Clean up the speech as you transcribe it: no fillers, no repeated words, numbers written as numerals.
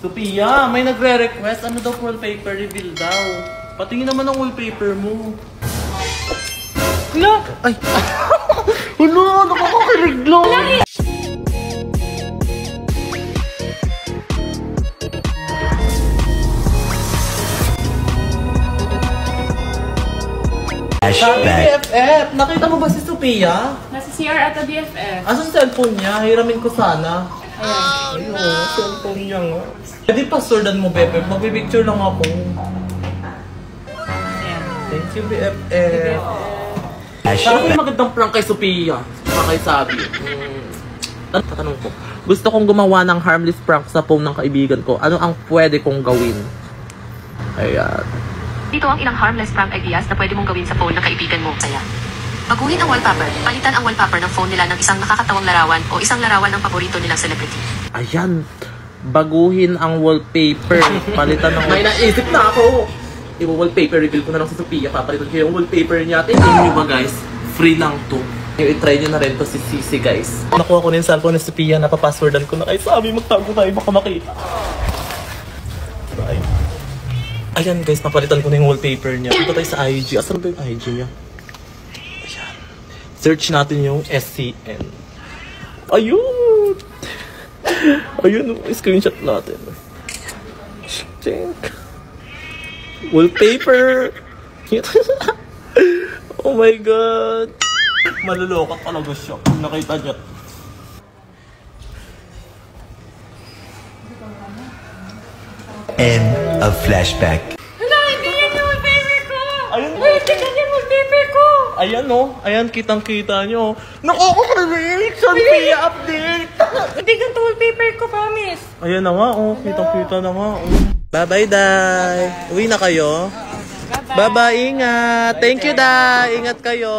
Sophia, may nagre-request. Ano daw wallpaper reveal daw? Patingin naman ang wallpaper mo. Hala! Ay! Hala! Nakakakilig lang! Sabi BFF! Nakita mo ba si Sophia? Nasa CR ata BFF. Asan cellphone niya? Hiramin ko sana. Ayun, cellphone niya nga. Pwede pasordan mo, BFF. Magpipicture lang ako. Thank you, BFF. Sabi may magandang prank kay Sophia. Saka kay Sabi. Tatanong ko. Gusto kong gumawa ng harmless prank sa phone ng kaibigan ko. Ano ang pwede kong gawin? Ayan. Dito ang ilang harmless prank ideas na pwede mong gawin sa phone ng kaibigan mo. Kaya, baguhin ang wallpaper. Palitan ang wallpaper ng phone nila ng isang nakakatawang larawan o isang larawan ng paborito nilang celebrity. Ayan. Baguhin ang wallpaper. Palitan ng... May naisip na ako! I-wallpaper reveal ko na lang sa Sophia. Papalitan ko yung wallpaper niya. Tingnan nyo ba guys? Free lang to. I-try nyo na rin to si Sisi guys. Nakuha ko na yung cellphone ni Sophia. Napapasswordan ko na. Ay sabi magtago tayo. Baka makita. Bye. Ayan guys, papalitan ko na yung wallpaper niya. Punta tayo sa IG. Asan ba yung IG niya? Ayan. Search natin yung SCN. Ayun! Ayun, screenshot natin. Check. Wallpaper! Oh my god! Malulokot talaga siya kung nakita niya. End of flashback. Hala, hindi yan yung wallpaper ko! Ayun. Wait, tignan yung wallpaper ko! Ayan o. Ayan, kitang-kita nyo. Nakaka-relate! Sophia update! Hindi ganito wallpaper ko, promise. Ayan na nga oh. Kitang-kita na nga oh. Bye-bye, Day. Uwi na kayo? Bye-bye. Bye-bye, ingat. Thank you, Day. Ingat kayo.